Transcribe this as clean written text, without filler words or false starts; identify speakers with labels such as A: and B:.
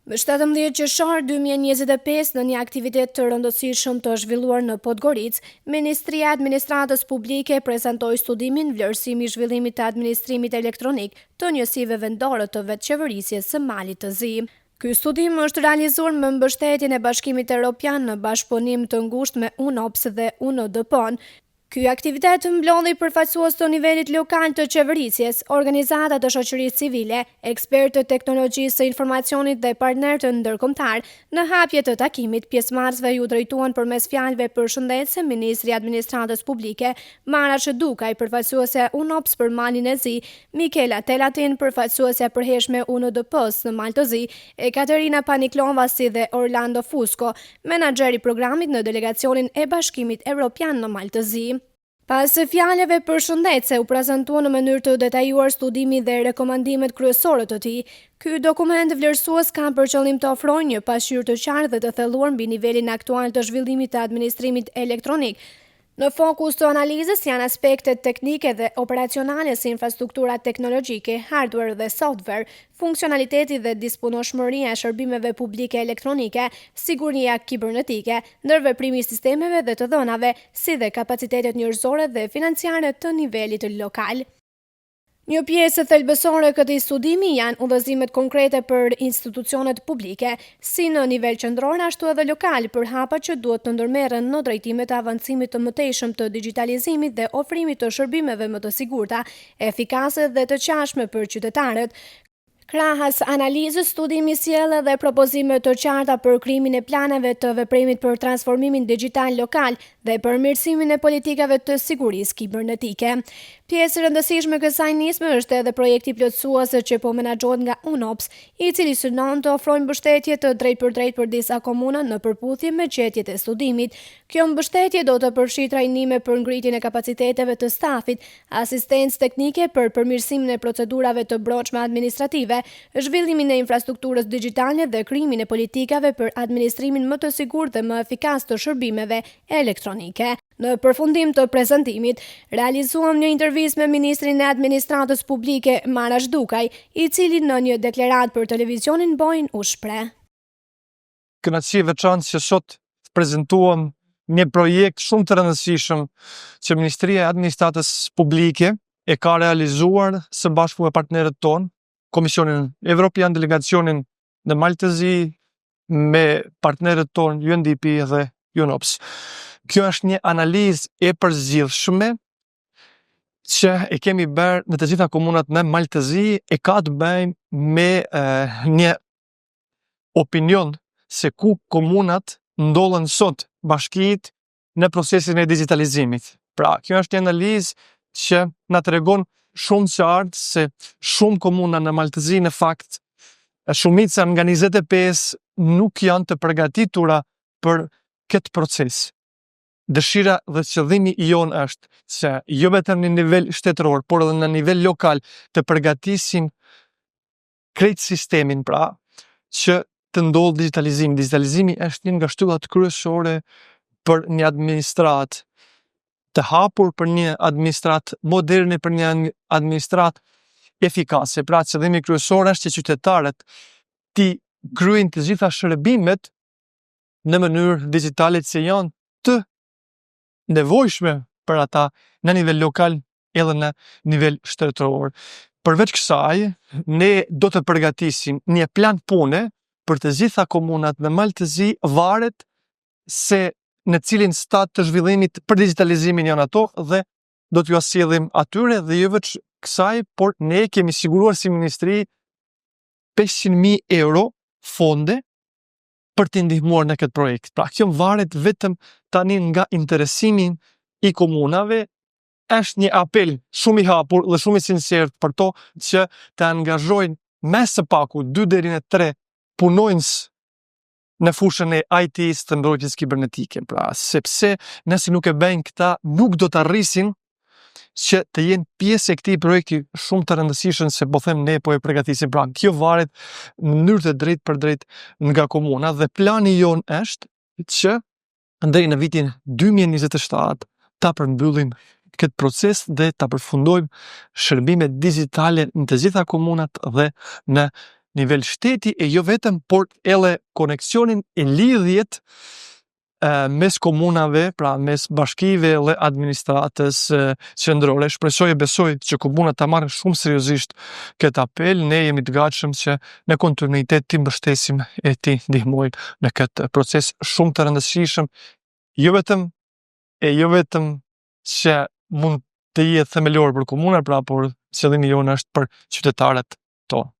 A: Më 17 qershor 2025, në një aktivitet të rëndësishëm të zhvilluar në Podgoricë, Ministria e Administratës Publike prezantoi studimin Vlerësimi i zhvillimit të administrimit elektronik të njësive vendore të vetëqeverisjes së Malit të Zi. Ky studim është realizuar me mbështetjen e Bashkimit Evropian në bashkëpunim të ngushtë me UNOPS dhe UNODP-n. Ky aktivitet mblodhi përfaqësues të nivelit lokal të qeverisjes, organizata të shoqërisë civile, ekspertë të teknologjisë së informacionit dhe partnerë të ndërkombëtar. Në hapje të takimit, pjesëmarrësve ju drejtuan përmes fjalëve përshëndetëse Ministri i Administratës Publike, Mara Çedukaj, përfaqësuese UNOPS për Malin e Zi, Mikela Telatin, përfaqësuesja e përhershme UNODP-s në Mal të Zi, Ekaterina Paniklova si dhe Orlando Fusco, menaxheri i programit në delegacionin e Bashkimit Evropian në Mal të Zi. Pas fjalëve përshëndetëse u prezantua në mënyrë të detajuar studimi dhe rekomandimet kryesore të tij. Ky dokument vlerësues ka për qëllim të ofrojë një pasqyrë të qartë dhe të thelluar mbi nivelin aktual të zhvillimit të administrimit elektronik. Në fokus të analizës janë aspektet teknike dhe operacionale si infrastruktura teknologjike, hardware dhe software, funksionaliteti dhe disponueshmëria e shërbimeve publike elektronike, siguria kibernetike, ndërveprimi i sistemeve dhe të dhënave, si dhe kapacitetet njerëzore dhe financiare të nivelit lokal. Një pjesë thelbësore e këtij studimi janë udhëzimet konkrete për institucionet publike, si në nivel qendror ashtu edhe lokal, për hapat që duhet të ndërmerren në drejtimet e avancimit të mëtejshëm të digitalizimit dhe ofrimit të shërbimeve më të sigurta, efikase dhe të qashme për qytetarët. Krahas analizës, studimi sjell edhe propozime të qarta për krijimin e planeve të veprimit për transformimin digjital lokal dhe përmirësimin e politikave të sigurisë kibernetike. Pjesë e rëndësishme e kësaj nisme është edhe projekti plotësues që po menaxhohet nga UNOPS, i cili synon të ofrojë mbështetje të drejtpërdrejtë për disa komuna në përputhje me gjetjet e studimit. Kjo mbështetje do të përfshijë trajnime për ngritjen e kapaciteteve të stafit, asistencë teknike për përmirësimin e procedurave të brendshme administrative, zhvillimin e infrastrukturës digjitale dhe krijimin e politikave për administrimin më të sigurt dhe më efikas të shërbimeve elektronike. Në përfundim të prezantimit, realizuam një intervistë me Ministrin e Administratës Publike, Mara Çedukaj, i cili në një deklaratë për televizionin Bojnë u shpreh.
B: Kënaqësi e veçantë që sot prezantuam një projekt shumë të rëndësishëm që Ministria e Administratës Publike e ka realizuar së bashku me partnerët tonë, Komisionin Evropian, delegacionin në Mal të Zi, me partnerët tonë UNDP dhe UNOPS. Kjo është një analizë e përzgjidhshme që e kemi bërë në të gjitha komunat në Mal të Zi, e ka të bëjë me një opinion se ku komunat ndodhen sot bashkitë në procesin e digitalizimit. Pra, kjo është një analizë që na tregon shumë qartë se shumë komuna në Mal të Zi, në fakt, shumica nga 25 nuk janë të përgatitura për këtë proces. Dëshira dhe qëllimi jonë është që jo vetëm në nivel shtetëror, por edhe në nivel lokal të përgatisim krejt sistemin, pra, që të ndodhë digitalizimi. Digitalizimi është një nga shtyllat kryesore për një administratë të hapur, për një administratë moderne, për një administratë efikase. Pra, qëllimi kryesor është që qytetarët ti kryejnë të gjitha shërbimet në mënyrë digjitale që janë të nevojshme për ata në nivel lokal edhe në nivel shtetëror. Përveç kësaj, ne do të përgatisim një plan pune për të gjitha komunat në Mal të Zi, varet se në cilin stad të zhvillimit për digitalizimin janë ato dhe do t'ju sjellim atyre dhe jo veç kësaj, por ne kemi siguruar si ministri 500.000 euro fonde për të ndihmuar në këtë projekt. Pra, kjo varet vetëm tani nga interesimin i komunave. Është një apel shumë i hapur dhe shumë i sinqert për to që të angazhojnë me së paku 2 deri në 3 punonjës në fushën e IT-s të mbrojtjes kibernetike. Pra, sepse nëse nuk e bëjnë këta, nuk do të arrisin që të jenë pjesë e këtij projekti shumë të rëndësishëm, se po them ne po e përgatisim. Pra, kjo varet në mënyrë të drejtë për drejtë nga komuna dhe plani jon është që deri në vitin 2027 ta përmbyllim këtë proces dhe ta përfundojmë shërbimet digjitale në të gjitha komunat dhe në nivel shteti e jo vetëm, por edhe koneksionin e lidhjet mes komunave, pra mes bashkive dhe administratës qendrore. Shpresoj e besoj që komunat ta marrin shumë seriozisht këtë apel. Ne jemi të gatshëm që në kontinuitet t'i mbështesim e t'i ndihmojmë në këtë proces shumë të rëndësishëm, jo vetëm që mund të jetë themelor për komunat, pra por qëllimi jonë është për qytetarët tonë.